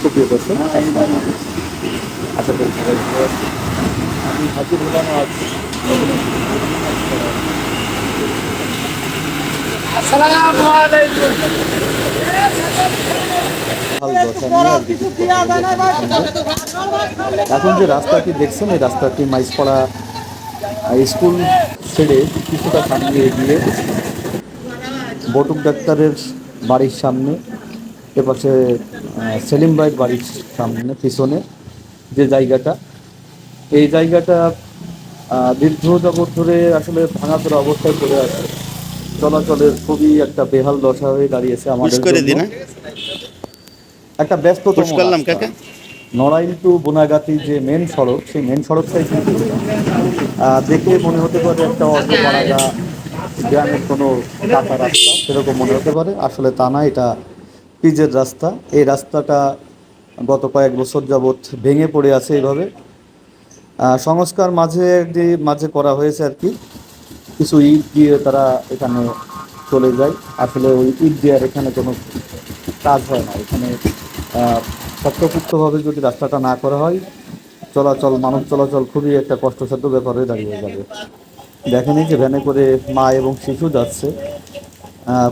সুপ্রিয় দর্শক, আশা করি সবাই ভালো আছেন। আমি হাজির হলাম আজ এখন যে রাস্তাটি দেখছেন, এই রাস্তাটি মাইজপাড়া স্কুল ছেড়ে কিছুটা সামনে এগিয়ে বটুক ডাক্তারের বাড়ির সামনে, এপাশে সেলিম ভাইয়ের বাড়ির সামনে পিছনে যে জায়গাটা, এই জায়গাটা দীর্ঘ যাবৎ ধরে আসলে ভাঙাচোরা অবস্থায় পড়ে আছে। চলাচলের খুবই একটা বেহাল দশা হয়ে দাঁড়িয়েছে আমাদের জন্য। একটা ব্যস্ততম রাস্তা, নড়াইল টু বোনাগাতি যে মেন সড়ক, সেই মেন সড়ক সাইড দেখে মনে হতে পারে একটা অল্প পাড়াগা গ্রামের কোনো কাটা রাস্তা, সেরকম মনে হতে পারে। আসলে তা না, এটা পিচের রাস্তা। এই রাস্তাটা গত কয়েক বছর যাবৎ ভেঙে পড়ে আছে। এইভাবে সংস্কার মাঝে করা হয়েছে আর কি। কিছু ইট দিয়ে তারা এখানে চলে যায়। আসলে ওই ইট দেওয়ার এখানে কোনো কাজ হয় না। এখানে শক্তপুক্তভাবে যদি রাস্তাটা না করা হয়, মানব চলাচল খুবই একটা কষ্টসাধ্য ব্যাপার হয়ে দাঁড়িয়ে যাবে। দেখেনি যে ভ্যানে করে মা এবং শিশু যাচ্ছে,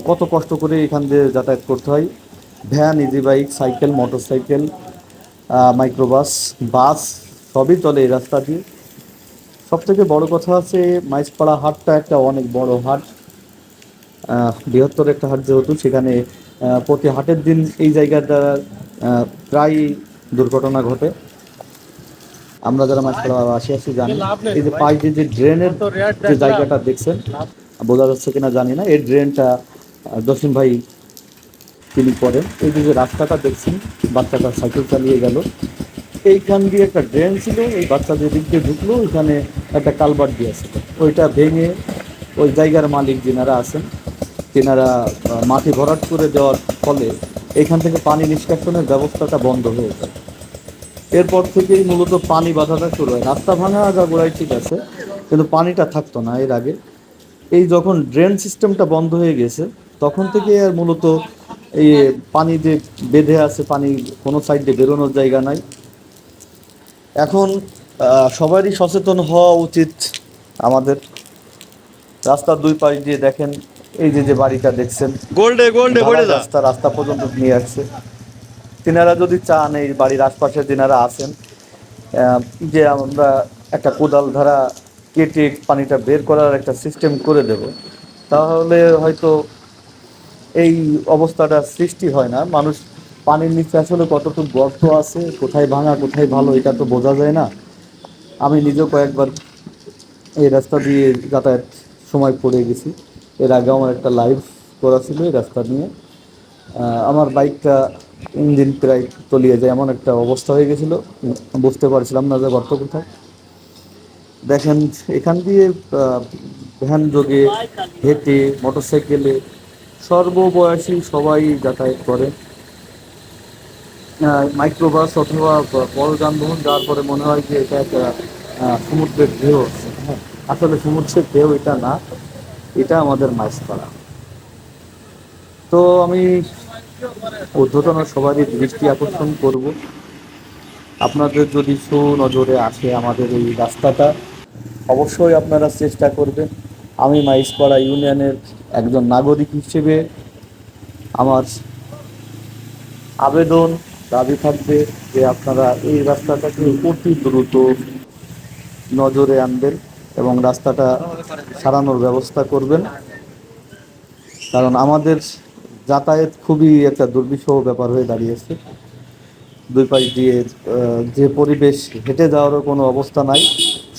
কত কষ্ট করে এখান দিয়ে যাতায়াত করতে হয়। Van, easy bike, cycle, motorcycle, microbus, bus সবই চলে এই রাস্তা দিয়ে। সবথেকে বড় কথা আছে, মাইজপাড়া হাটটা একটা অনেক বড় হাট, বৃহত্তর একটা হাট যেহেতু, সেখানে প্রতি হাটের দিন এই জায়গাটা প্রায় দুর্ঘটনা ঘটে। আমরা যারা মাইজপাড়া আসি জানি। এই যে পাশ দিয়ে যে ড্রেনের যে জায়গাটা দেখছেন, বোঝা যাচ্ছে কিনা জানি না, এই ড্রেনটা জসিম ভাই তিনি করেন। এই যে রাস্তাটা দেখছেন, বাচ্চাটা সাইকেল চালিয়ে গেল, এইখান দিয়ে একটা ড্রেন ছিল, এই বাচ্চা যেদিক দিয়ে ঢুকলো ওইখানে একটা কালভার্ট দিয়েছে, ওইটা ভেঙে ওই জায়গার মালিক যিনারা আছেন তেনারা মাটি ভরাট করে দেওয়ার ফলে এখান থেকে পানি নিষ্কাশনের ব্যবস্থাটা বন্ধ হয়ে যায়। এরপর থেকেই মূলত পানি বাধাটা শুরু হয়। রাস্তা ভাঙা গোড়ায় ঠিক আছে, কিন্তু পানিটা থাকতো না এর আগে। এই যখন ড্রেন সিস্টেমটা বন্ধ হয়ে গেছে, তখন থেকে আর মূলত এই পানি যে বেঁধে আছে, পানি কোনো সাইডে বেরোনোর জায়গা নাই। এখন সবারই সচেতন হওয়া উচিত আমাদের। রাস্তার দুই পাশ দিয়ে দেখেন, এই যে বাড়িটা দেখছেন, রাস্তা পর্যন্ত নিয়ে আসছে। তিনারা যদি চান, এই বাড়ির আশপাশে যিনারা আছেন, যে আমরা একটা কোদাল ধারা কেটে পানিটা বের করার একটা সিস্টেম করে দেব, তাহলে হয়তো এই অবস্থাটা সৃষ্টি হয় না। মানুষ পানির নিচে আসলে কতটুকু গর্ত আছে, কোথায় ভাঙা কোথায় ভালো, এটা তো বোঝা যায় না। আমি নিজেও কয়েকবার এই রাস্তা দিয়ে যাতায়াত সময় পড়ে গেছি। এর আগে আমার একটা লাইভ করা ছিল এই রাস্তা নিয়ে। আমার বাইকটা ইঞ্জিন প্রায় তলিয়ে যায়, এমন একটা অবস্থা হয়ে গেছিলো, বুঝতে পারছিলাম না যে গর্ত কোথায়। দেখেন, এখান দিয়ে ভ্যান যোগে, হেঁটে, মোটরসাইকেলে সর্ববয়সী সবাই যাতায়াত করে। মাইক্রোবাস অথবা বড় যানবাহন যাওয়ার পরে মনে হয় যে এটা একটা সমুদ্রের ঢেউ। হ্যাঁ, আসলে সমুদ্রের ঢেউ এটা না, এটা আমাদের মাইজপাড়া। তো আমি ঊর্ধ্বতন সবারই দৃষ্টি আকর্ষণ করব, আপনাদের যদি সুনজরে আসে আমাদের এই রাস্তাটা, অবশ্যই আপনারা চেষ্টা করবেন। আমি মাইজপাড়া ইউনিয়নের একজন নাগরিক হিসেবে আমার আবেদন, দাবি থাকবে যে আপনারা এই রাস্তাটাকে অতি দ্রুত নজরে আনবেন এবং রাস্তাটা সারানোর ব্যবস্থা করবেন। কারণ আমাদের যাতায়াত খুবই একটা দুর্বিষহ ব্যাপার হয়ে দাঁড়িয়েছে। দুই পাশ দিয়ে যে পরিবেশ, হেঁটে যাওয়ারও কোনো অবস্থা নাই।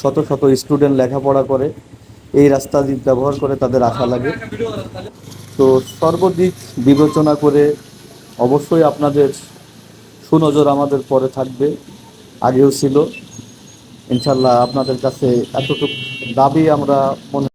শত শত স্টুডেন্ট লেখাপড়া করে, এই রাস্তা ব্যবহার করে তাদের আশা লাগে। তো সর্বদিক বিবেচনা করে অবশ্যই আপনাদের সুনজর আমাদের পরে থাকবে, আগেও ছিল। ইনশাল্লাহ আপনাদের কাছে এতটুকু দাবি আমরা মনে